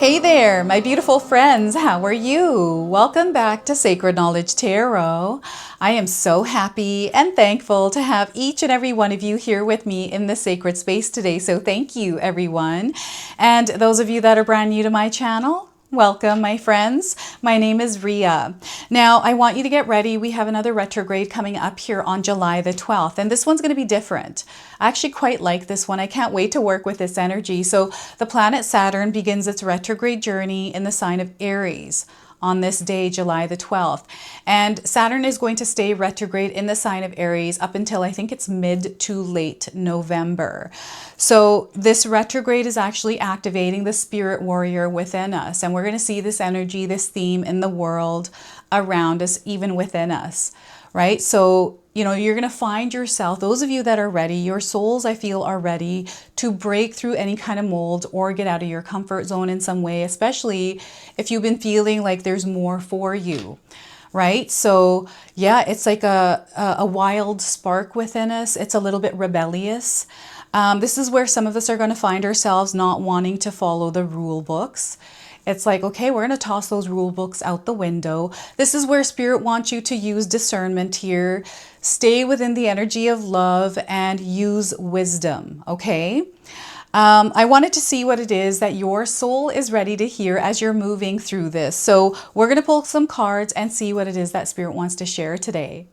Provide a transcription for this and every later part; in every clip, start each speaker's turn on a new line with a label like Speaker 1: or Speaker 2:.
Speaker 1: Hey there, my beautiful friends. How are you? Welcome back to Sacred Knowledge Tarot. I am so happy and thankful to have each and every one of you here with me in this sacred space today. So thank you, everyone. And those of you that are brand new to my channel, welcome, my friends. My name is Ria. Now, I want you to get ready. We have another retrograde coming up here on July the 12th, and this one's going to be different. I actually quite like this one. I can't wait to work with this energy. So the planet Saturn begins its retrograde journey in the sign of Aries on this day, July the 12th. And Saturn is going to stay retrograde in the sign of Aries up until I think it's mid to late November. So this retrograde is actually activating the spirit warrior within us. And we're going to see this energy, this theme in the world around us, even within us, right? So you're going to find yourself, those of you that are ready, your souls, I feel, are ready to break through any kind of mold or get out of your comfort zone in some way, especially if you've been feeling like there's more for you, right? So yeah, it's like a wild spark within us. It's a little bit rebellious. This is where some of us are going to find ourselves not wanting to follow the rule books. It's like, okay, we're going to toss those rule books out the window. This is where Spirit wants you to use discernment here. Stay within the energy of love and use wisdom, okay? I wanted to see what it is that your soul is ready to hear as you're moving through this. So we're going to pull some cards and see what it is that Spirit wants to share today.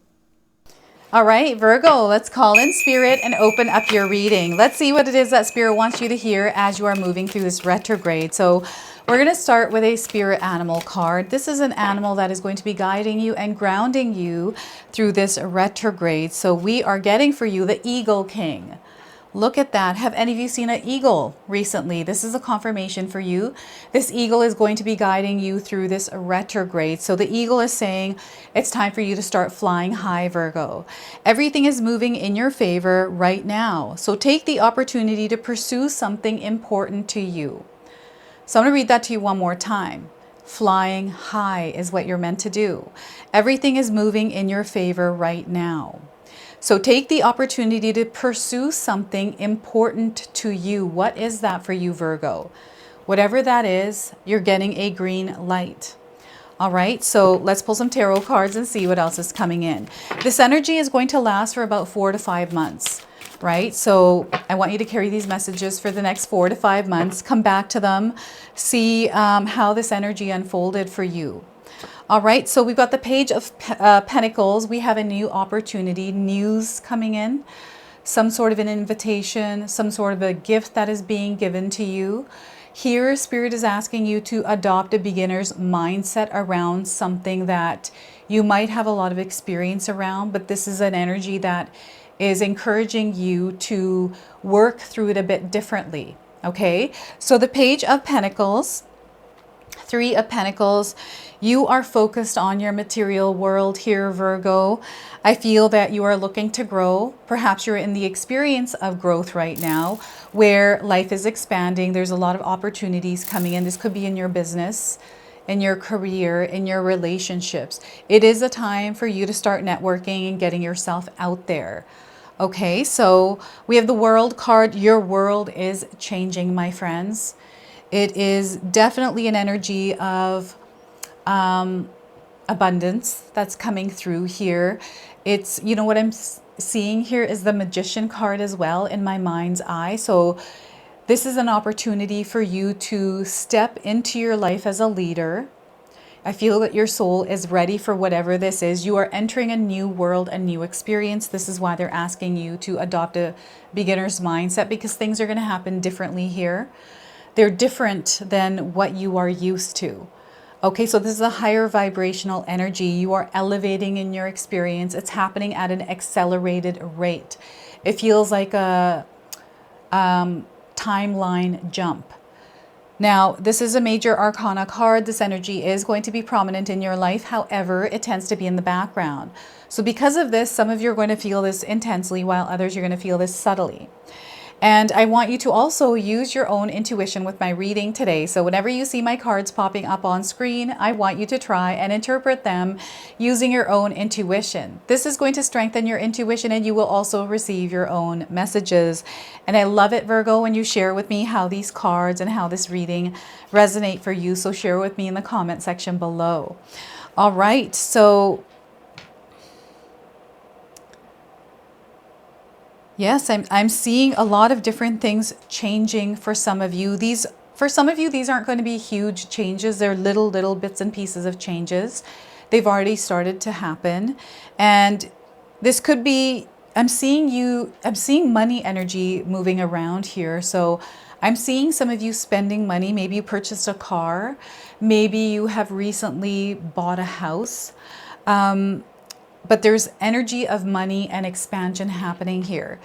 Speaker 1: All right, Virgo, let's call in Spirit and open up your reading. Let's see what it is that Spirit wants you to hear as you are moving through this retrograde. So we're going to start with a spirit animal card. This is an animal that is going to be guiding you and grounding you through this retrograde. So we are getting for you the Eagle King. Look at that. Have any of you seen an eagle recently? This is a confirmation for you. This eagle is going to be guiding you through this retrograde. So the eagle is saying it's time for you to start flying high, Virgo. Everything is moving in your favor right now. So take the opportunity to pursue something important to you. So I'm going to read that to you one more time. Flying high is what you're meant to do. Everything is moving in your favor right now. So take the opportunity to pursue something important to you. What is that for you, Virgo? Whatever that is, you're getting a green light. All right, so let's pull some tarot cards and see what else is coming in. This energy is going to last for about 4 to 5 months, right? So I want you to carry these messages for the next 4 to 5 months. Come back to them. See how this energy unfolded for you. All right, so we've got the Page of Pentacles. We have a new opportunity, news coming in, some sort of an invitation, some sort of a gift that is being given to you. Here, Spirit is asking you to adopt a beginner's mindset around something that you might have a lot of experience around, but this is an energy that is encouraging you to work through it a bit differently, okay? So the Page of Pentacles, 3 of Pentacles, you are focused on your material world here, Virgo. I feel that you are looking to grow. Perhaps you're in the experience of growth right now where life is expanding. There's a lot of opportunities coming in. This could be in your business, in your career, in your relationships. It is a time for you to start networking and getting yourself out there. Okay, so we have the World card. Your world is changing, my friends. It is definitely an energy of abundance that's coming through here. It's, what I'm seeing here is the Magician card as well in my mind's eye. So this is an opportunity for you to step into your life as a leader. I feel that your soul is ready for whatever this is. You are entering a new world, a new experience. This is why they're asking you to adopt a beginner's mindset, because things are going to happen differently here. They're different than what you are used to. Okay, so this is a higher vibrational energy. You are elevating in your experience. It's happening at an accelerated rate. It feels like a timeline jump. Now, this is a major arcana card. This energy is going to be prominent in your life. However, it tends to be in the background. So because of this, some of you are going to feel this intensely, while others you're going to feel this subtly. And I want you to also use your own intuition with my reading today. So whenever you see my cards popping up on screen, I want you to try and interpret them using your own intuition. This is going to strengthen your intuition, and you will also receive your own messages. And I love it, Virgo, when you share with me how these cards and how this reading resonate for you. So share with me in the comment section below. All right, so yes, I'm seeing a lot of different things changing for some of you. For some of you, these aren't going to be huge changes. They're little bits and pieces of changes. They've already started to happen. And this could be, I'm seeing money energy moving around here. So I'm seeing some of you spending money. Maybe you purchased a car. Maybe you have recently bought a house. But there's energy of money and expansion happening here.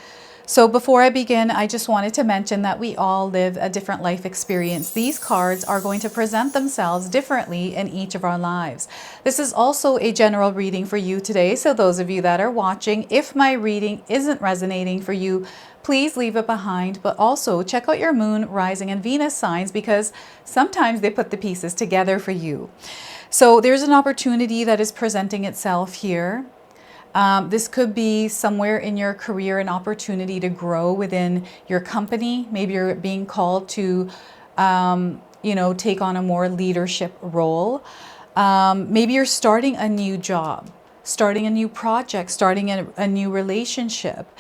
Speaker 1: So before I begin, I just wanted to mention that we all live a different life experience. These cards are going to present themselves differently in each of our lives. This is also a general reading for you today. So those of you that are watching, if my reading isn't resonating for you, please leave it behind. But also check out your moon, rising, and Venus signs, because sometimes they put the pieces together for you. So there's an opportunity that is presenting itself here. This could be somewhere in your career, an opportunity to grow within your company. Maybe you're being called to, take on a more leadership role. Maybe you're starting a new job, starting a new project, starting a new relationship.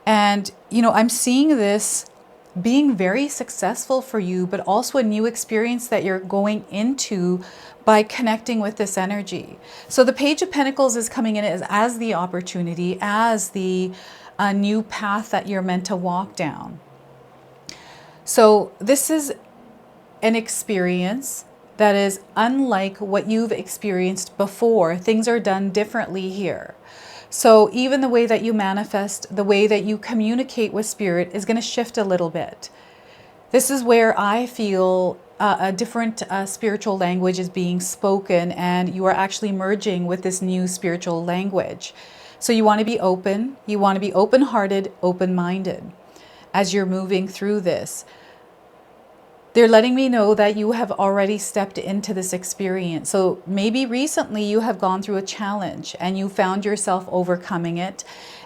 Speaker 1: And, I'm seeing this being very successful for you, but also a new experience that you're going into by connecting with this energy. So the Page of Pentacles is coming in as the opportunity, as the new path that you're meant to walk down. So this is an experience that is unlike what you've experienced before. Things are done differently here. So even the way that you manifest, the way that you communicate with spirit is going to shift a little bit. This is where I feel a different spiritual language is being spoken, and you are actually merging with this new spiritual language. So you want to be open, you want to be open-hearted, open-minded as you're moving through this. They're letting me know that you have already stepped into this experience. So maybe recently you have gone through a challenge and you found yourself overcoming it.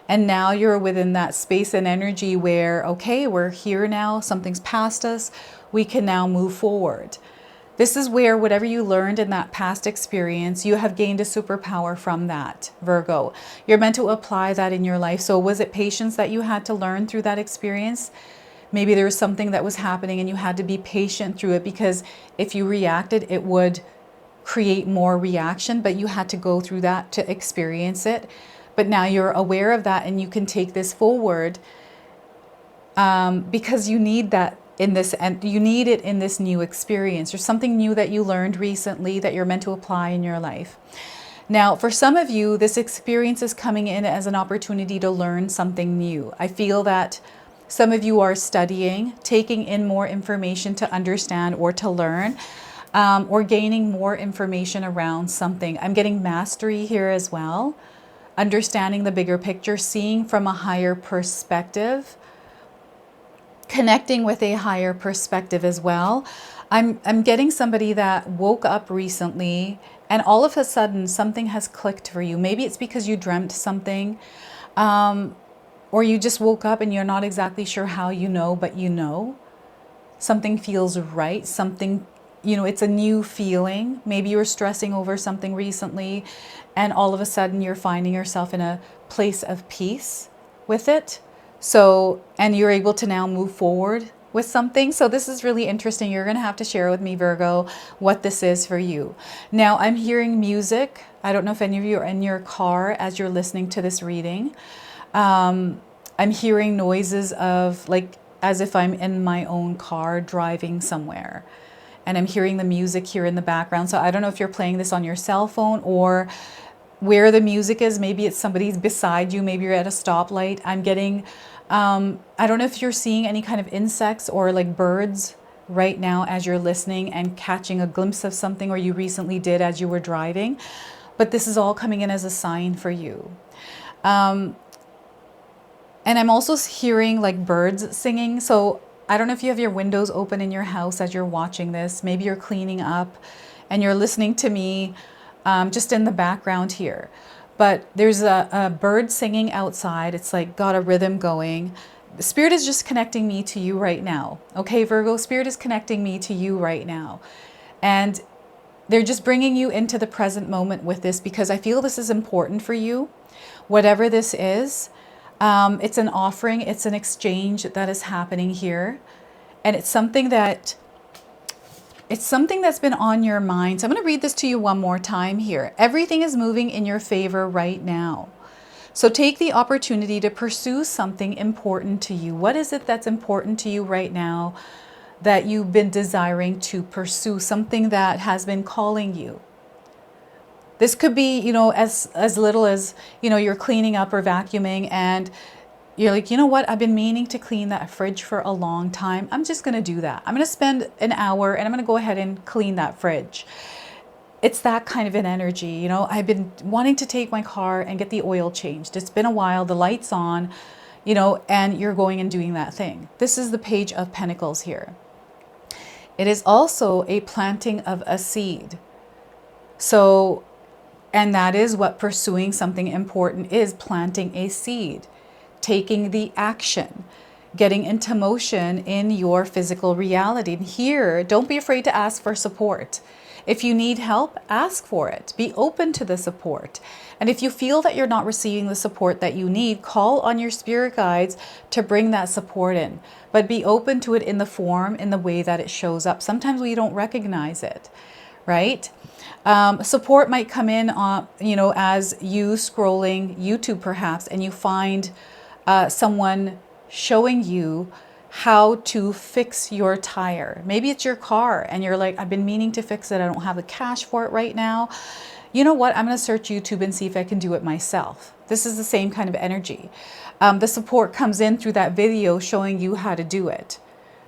Speaker 1: And now you're within that space and energy where, okay, we're here now, something's past us, we can now move forward. This is where whatever you learned in that past experience, you have gained a superpower from that, Virgo. You're meant to apply that in your life. So was it patience that you had to learn through that experience? Maybe there was something that was happening and you had to be patient through it, because if you reacted, it would create more reaction, but you had to go through that to experience it. But now you're aware of that and you can take this forward because you need that in this, and you need it in this new experience. There's something new that you learned recently that you're meant to apply in your life. Now, for some of you, this experience is coming in as an opportunity to learn something new. I feel that some of you are studying, taking in more information to understand or to learn, or gaining more information around something. I'm getting mastery here as well, understanding the bigger picture, seeing from a higher perspective, connecting with a higher perspective as well. I'm getting somebody that woke up recently and all of a sudden something has clicked for you. Maybe it's because you dreamt something, or you just woke up and you're not exactly sure how you know, but you know. Something feels right, something, it's a new feeling. Maybe you were stressing over something recently and all of a sudden you're finding yourself in a place of peace with it. So, and you're able to now move forward with something. So this is really interesting. You're going to have to share with me, Virgo, what this is for you. Now, I'm hearing music. I don't know if any of you are in your car as you're listening to this reading. I'm hearing noises of as if I'm in my own car driving somewhere, and I'm hearing the music here in the background. So I don't know if you're playing this on your cell phone or where the music is. Maybe it's somebody's beside you. Maybe you're at a stoplight. I'm getting, I don't know if you're seeing any kind of insects or like birds right now as you're listening and catching a glimpse of something, or you recently did as you were driving, but this is all coming in as a sign for you. And I'm also hearing like birds singing. So I don't know if you have your windows open in your house as you're watching this. Maybe you're cleaning up and you're listening to me just in the background here. But there's a bird singing outside. It's like got a rhythm going. Spirit is just connecting me to you right now. Okay, Virgo, Spirit is connecting me to you right now. And they're just bringing you into the present moment with this because I feel this is important for you. Whatever this is, it's an offering, it's an exchange that is happening here. And it's something that's been on your mind. So I'm going to read this to you one more time here. Everything is moving in your favor right now. So take the opportunity to pursue something important to you. What is it that's important to you right now that you've been desiring to pursue? Something that has been calling you. This could be, you know, as little as, you know, you're cleaning up or vacuuming and you're like, you know what, I've been meaning to clean that fridge for a long time. I'm just going to do that. I'm going to spend an hour and I'm going to go ahead and clean that fridge. It's that kind of an energy. You know, I've been wanting to take my car and get the oil changed. It's been a while, the light's on, you know, and you're going and doing that thing. This is the Page of Pentacles here. It is also a planting of a seed. So, and that is what pursuing something important is, planting a seed, taking the action, getting into motion in your physical reality. And here, don't be afraid to ask for support. If you need help, ask for it. Be open to the support. And if you feel that you're not receiving the support that you need, call on your spirit guides to bring that support in. But be open to it in the form, in the way that it shows up. Sometimes we don't recognize it, right? Support might come in, you know, as you scrolling YouTube perhaps, and you find someone showing you how to fix your tire. Maybe it's your car and you're like, I've been meaning to fix it. I don't have the cash for it right now. You know what? I'm going to search YouTube and see if I can do it myself. This is the same kind of energy. The support comes in through that video showing you how to do it,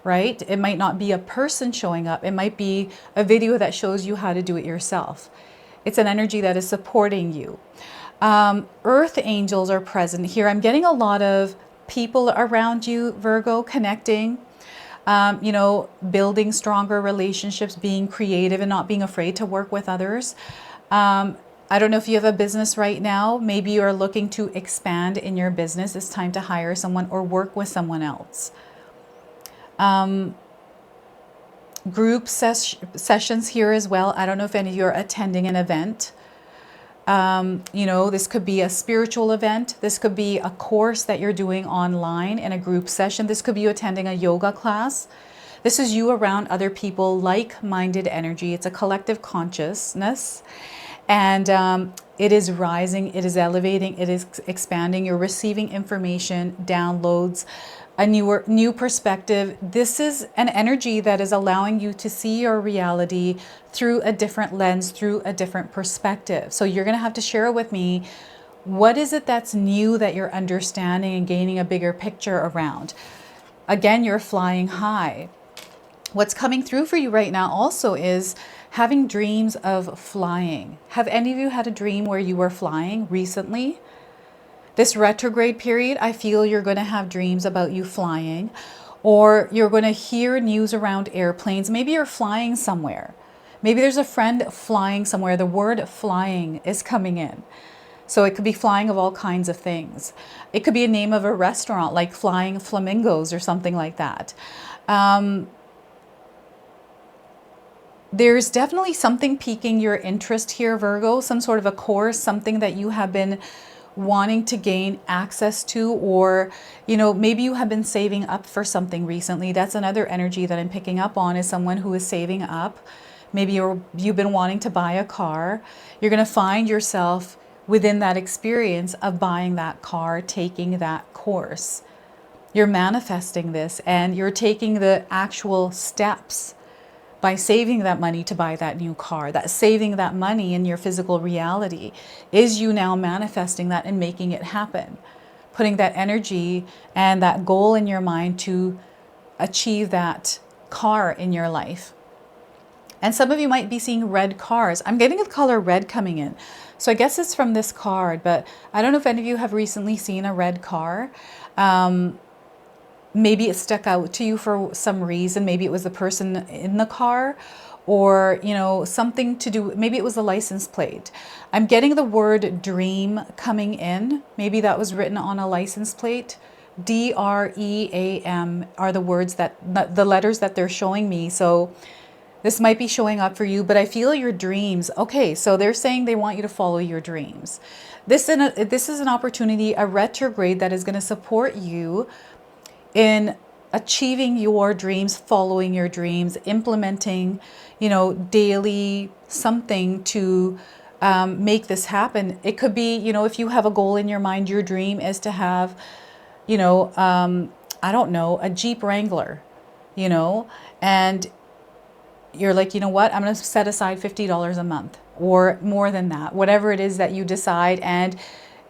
Speaker 1: right? It might not be a person showing up. It might be a video that shows you how to do it yourself. It's an energy that is supporting you. Earth angels are present here. I'm getting a lot of people around you, Virgo, connecting, you know, building stronger relationships, being creative and not being afraid to work with others. I don't know if you have a business right now. Maybe you are looking to expand in your business. It's time to hire someone or work with someone else. Group sessions here as well. I don't know if any of you are attending an event. You know, this could be a spiritual event. This could be a course that you're doing online in a group session. This could be you attending a yoga class. This is you around other people, like-minded energy. It's a collective consciousness. And it is rising, it is elevating, it is expanding. You're receiving information, downloads, a new perspective. This is an energy that is allowing you to see your reality through a different lens, through a different perspective. So you're going to have to share with me, what is it that's new that you're understanding and gaining a bigger picture around? Again, you're flying high. What's coming through for you right now also is having dreams of flying. Have any of you had a dream where you were flying recently? This retrograde period, I feel you're going to have dreams about you flying, or you're going to hear news around airplanes. Maybe you're flying somewhere. Maybe there's a friend flying somewhere. The word flying is coming in. So it could be flying of all kinds of things. It could be a name of a restaurant like Flying Flamingos or something like that. There's definitely something piquing your interest here, Virgo, some sort of a course, something that you have been wanting to gain access to, or, you know, maybe you have been saving up for something recently. That's another energy that I'm picking up on, is someone who is saving up. Maybe you've been wanting to buy a car. You're going to find yourself within that experience of buying that car, taking that course. You're manifesting this and you're taking the actual steps by saving that money to buy that new car. That saving that money in your physical reality is you now manifesting that and making it happen. Putting that energy and that goal in your mind to achieve that car in your life. And some of you might be seeing red cars. I'm getting the color red coming in. So I guess it's from this card, but I don't know if any of you have recently seen a red car. Maybe it stuck out to you for some reason. Maybe it was the person in the car, or, you know, something to do, maybe it was the license plate. I'm getting the word dream coming in. Maybe that was written on a license plate. DREAM are the words that, the letters that they're showing me. So this might be showing up for you, but I feel your dreams. Okay, so they're saying they want you to follow your dreams. This is an opportunity, a retrograde that is going to support you in achieving your dreams, following your dreams, implementing, you know, daily something to make this happen. It could be, you know, if you have a goal in your mind, your dream is to have, you know, I don't know, a Jeep Wrangler, you know, and you're like, you know what, I'm going to set aside $50 a month or more than that, whatever it is that you decide. And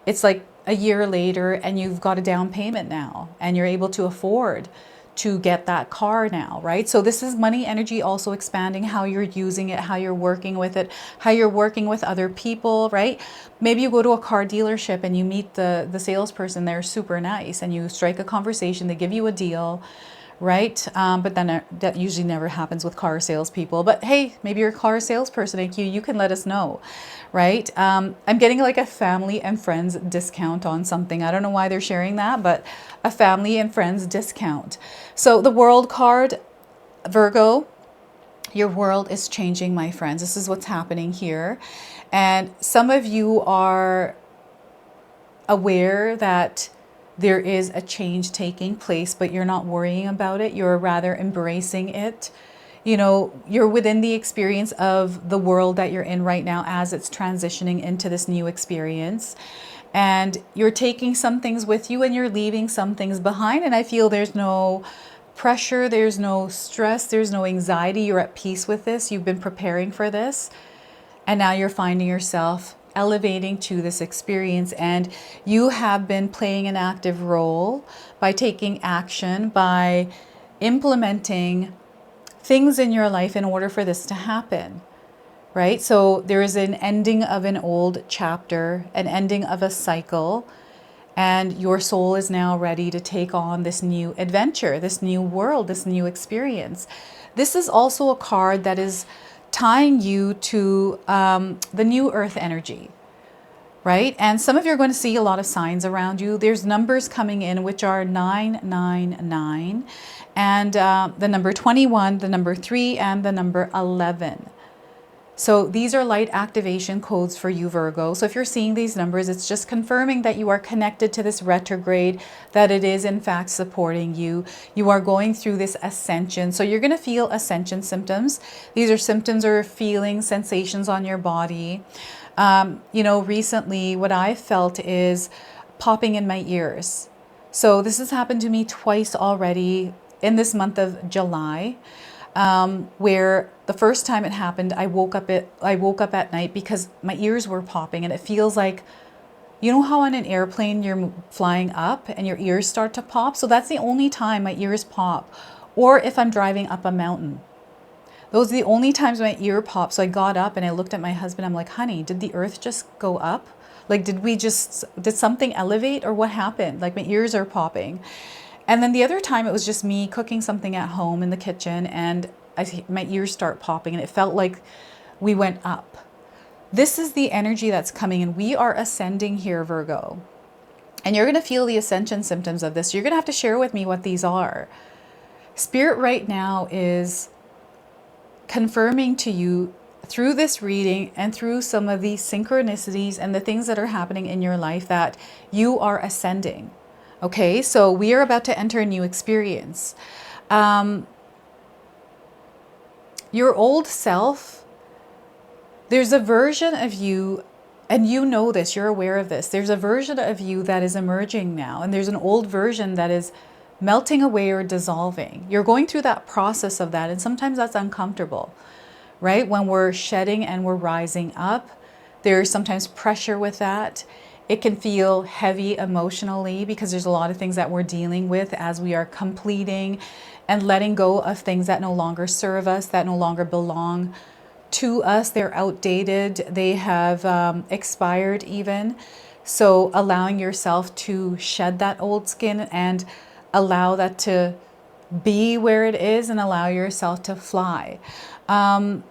Speaker 1: it's like a year later and you've got a down payment now and you're able to afford to get that car now, right? So this is money energy also expanding, how you're using it, how you're working with it, how you're working with other people, right? Maybe you go to a car dealership and you meet the salesperson, they're super nice, and you strike a conversation, they give you a deal, right? But then that usually never happens with car salespeople. But hey, maybe you're a car salesperson, like you can let us know, right? I'm getting like a family and friends discount on something. I don't know why they're sharing that, but a family and friends discount. So the World card, Virgo, your world is changing, my friends. This is what's happening here. And some of you are aware that there is a change taking place, but you're not worrying about it. You're rather embracing it. You know, you're within the experience of the world that you're in right now as it's transitioning into this new experience. And you're taking some things with you and you're leaving some things behind. And I feel there's no pressure, there's no stress, there's no anxiety. You're at peace with this. You've been preparing for this. And now you're finding yourself elevating to this experience, and you have been playing an active role by taking action, by implementing things in your life in order for this to happen, right? So there is an ending of an old chapter, an ending of a cycle, and your soul is now ready to take on this new adventure, this new world, this new experience. This is also a card that is tying you to the new earth energy, right? And some of you are going to see a lot of signs around you. There's numbers coming in, which are 999, and the number 21, the number 3, and the number 11. So these are light activation codes for you, Virgo. So if you're seeing these numbers, it's just confirming that you are connected to this retrograde, that it is in fact supporting you. You are going through this ascension. So you're going to feel ascension symptoms. These are symptoms or feelings, sensations on your body. You know, recently what I felt is popping in my ears. So this has happened to me twice already in this month of July. Where the first time it happened, I woke up at night because my ears were popping, and it feels like, you know how on an airplane you're flying up and your ears start to pop? So that's the only time my ears pop, or if I'm driving up a mountain. Those are the only times my ear pops. So I got up and I looked at my husband. I'm like, honey, did the earth just go up? Like, did something elevate, or what happened? Like, my ears are popping. And then the other time it was just me cooking something at home in the kitchen, and my ears start popping, and it felt like we went up. This is the energy that's coming in. We are ascending here, Virgo. And you're going to feel the ascension symptoms of this. You're going to have to share with me what these are. Spirit right now is confirming to you through this reading and through some of these synchronicities and the things that are happening in your life that you are ascending. Okay, so we are about to enter a new experience. Your old self, there's a version of you, and you know this, you're aware of this. There's a version of you that is emerging now, and there's an old version that is melting away or dissolving. You're going through that process of that, and sometimes that's uncomfortable, right? When we're shedding and we're rising up, there's sometimes pressure with that. It can feel heavy emotionally because there's a lot of things that we're dealing with as we are completing and letting go of things that no longer serve us, that no longer belong to us. They're outdated. They have expired even. So allowing yourself to shed that old skin and allow that to be where it is and allow yourself to fly. I'm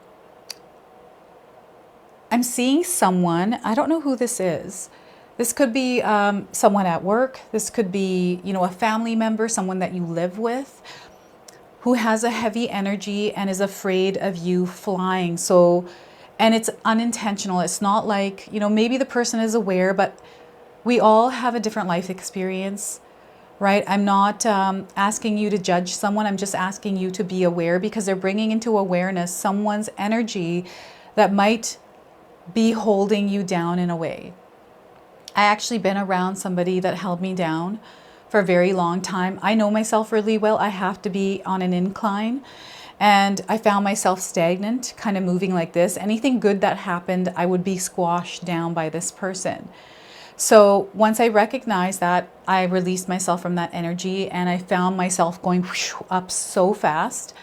Speaker 1: seeing someone, I don't know who this is. This could be someone at work. This could be, you know, a family member, someone that you live with, who has a heavy energy and is afraid of you flying. So, and it's unintentional. It's not like, you know, maybe the person is aware, but we all have a different life experience, right? I'm not asking you to judge someone. I'm just asking you to be aware, because they're bringing into awareness someone's energy that might be holding you down in a way. I actually been around somebody that held me down for a very long time. I know myself really well. I have to be on an incline. And I found myself stagnant, kind of moving like this. Anything good that happened, I would be squashed down by this person. So once I recognized that, I released myself from that energy, and I found myself going up so fast.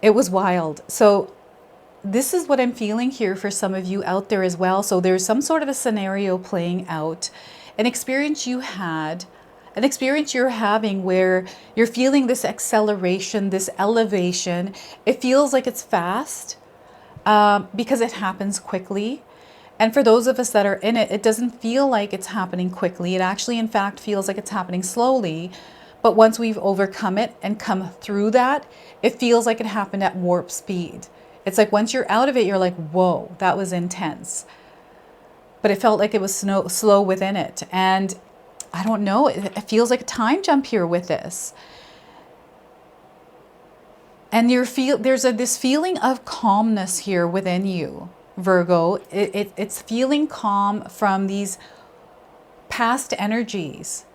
Speaker 1: It was wild. So this is what I'm feeling here for some of you out there as well. So there's some sort of a scenario playing out, an experience you had, an experience you're having where you're feeling this acceleration, this elevation. It feels like it's fast because it happens quickly. And for those of us that are in it, it doesn't feel like it's happening quickly. It actually, in fact, feels like it's happening slowly. But once we've overcome it and come through that, it feels like it happened at warp speed. It's like once you're out of it, you're like, whoa, that was intense. But it felt like it was slow within it. And I don't know, it feels like a time jump here with this. And there's this feeling of calmness here within you, Virgo. It's feeling calm from these past energies.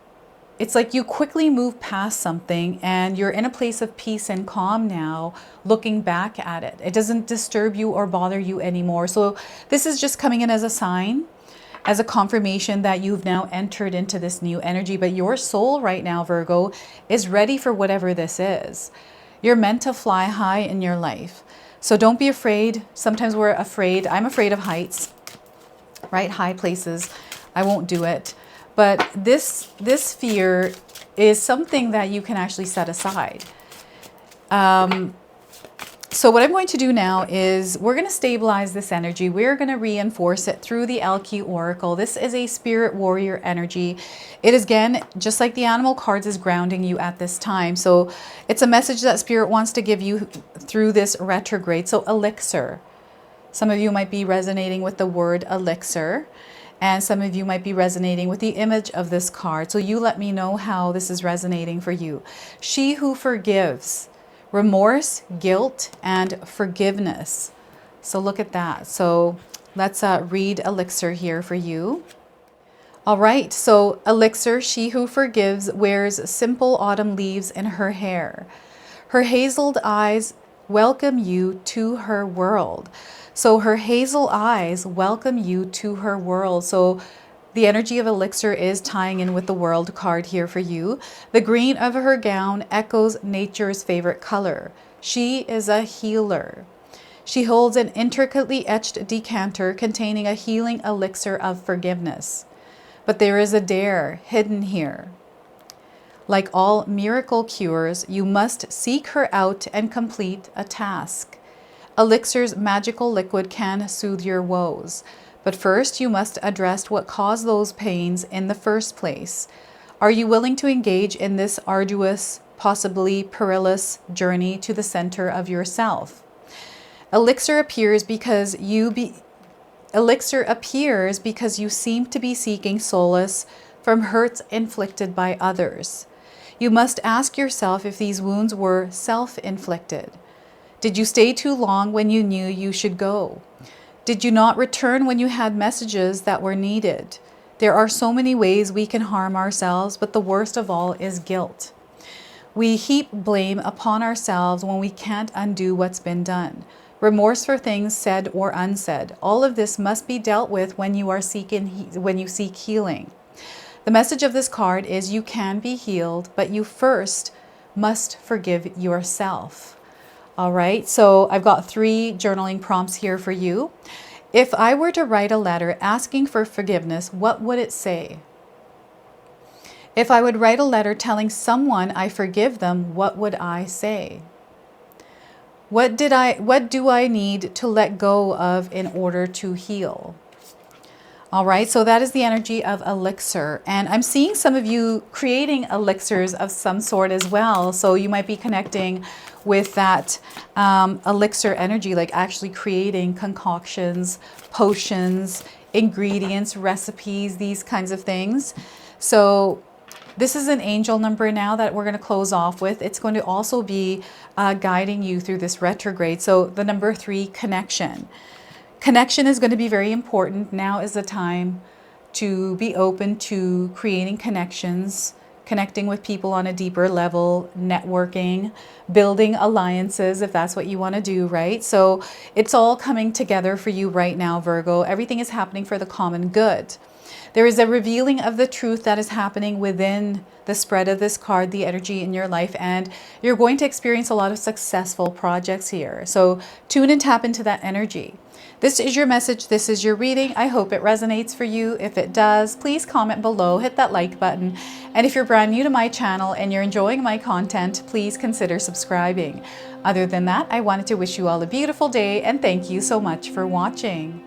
Speaker 1: It's like you quickly move past something and you're in a place of peace and calm now, looking back at it. It doesn't disturb you or bother you anymore. So this is just coming in as a sign, as a confirmation that you've now entered into this new energy. But your soul right now, Virgo, is ready for whatever this is. You're meant to fly high in your life. So don't be afraid. Sometimes we're afraid. I'm afraid of heights, right? High places. I won't do it. But this fear is something that you can actually set aside. So what I'm going to do now is we're going to stabilize this energy. We're going to reinforce it through the Alki Oracle. This is a spirit warrior energy. It is, again, just like the animal cards, is grounding you at this time. So it's a message that spirit wants to give you through this retrograde. So elixir. Some of you might be resonating with the word elixir. And some of you might be resonating with the image of this card. So you let me know how this is resonating for you. She who forgives. Remorse, guilt, and forgiveness. So look at that. So let's read elixir here for you. All right. So elixir, she who forgives, wears simple autumn leaves in her hair. Her hazeled eyes welcome you to her world. So her hazel eyes welcome you to her world. So the energy of elixir is tying in with the world card here for you. The green of her gown echoes nature's favorite color. She is a healer. She holds an intricately etched decanter containing a healing elixir of forgiveness. But there is a dare hidden here. Like all miracle cures, you must seek her out and complete a task. Elixir's magical liquid can soothe your woes. But first, you must address what caused those pains in the first place. Are you willing to engage in this arduous, possibly perilous journey to the center of yourself? Elixir appears because you seem to be seeking solace from hurts inflicted by others. You must ask yourself if these wounds were self-inflicted. Did you stay too long when you knew you should go? Did you not return when you had messages that were needed? There are so many ways we can harm ourselves, but the worst of all is guilt. We heap blame upon ourselves when we can't undo what's been done. Remorse for things said or unsaid. All of this must be dealt with when you seek healing. The message of this card is you can be healed, but you first must forgive yourself. All right, so I've got 3 journaling prompts here for you. If I were to write a letter asking for forgiveness, what would it say? If I would write a letter telling someone I forgive them, what would I say? What do I need to let go of in order to heal? All right, so that is the energy of elixir. And I'm seeing some of you creating elixirs of some sort as well. So you might be connecting with that elixir energy, like actually creating concoctions, potions, ingredients, recipes, these kinds of things. So this is an angel number now that we're going to close off with. It's going to also be guiding you through this retrograde. So the number 3, connection. Connection is going to be very important. Now is the time to be open to creating connections, connecting with people on a deeper level, networking, building alliances if that's what you want to do, right? So it's all coming together for you right now, Virgo. Everything is happening for the common good. There is a revealing of the truth that is happening within the spread of this card, the energy in your life, and you're going to experience a lot of successful projects here. So tune and tap into that energy. This is your message. This is your reading. I hope it resonates for you. If it does, please comment below, hit that like button. And if you're brand new to my channel and you're enjoying my content, please consider subscribing. Other than that, I wanted to wish you all a beautiful day and thank you so much for watching.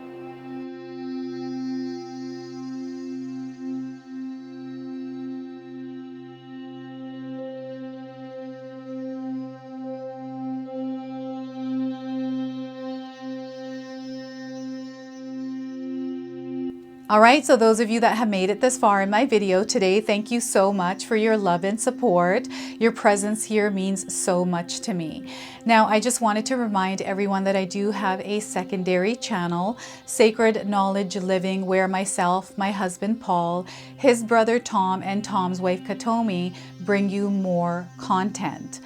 Speaker 1: All right, so those of you that have made it this far in my video today, thank you so much for your love and support. Your presence here means so much to me. Now, I just wanted to remind everyone that I do have a secondary channel, Sacred Knowledge Living, where myself, my husband Paul, his brother Tom, and Tom's wife Katomi bring you more content.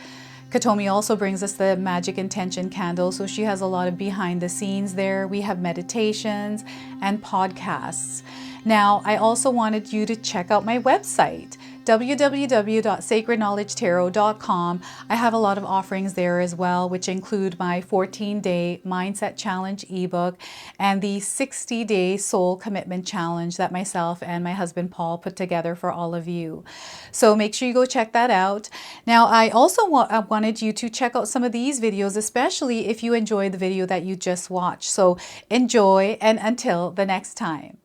Speaker 1: Katomi also brings us the Magic Intention candle, so she has a lot of behind the scenes there. We have meditations and podcasts. Now, I also wanted you to check out my website, www.sacredknowledgetarot.com. I have a lot of offerings there as well, which include my 14-day Mindset Challenge ebook and the 60-day Soul Commitment Challenge that myself and my husband Paul put together for all of you. So make sure you go check that out. Now, I also wanted you to check out some of these videos, especially if you enjoyed the video that you just watched. So enjoy, and until the next time.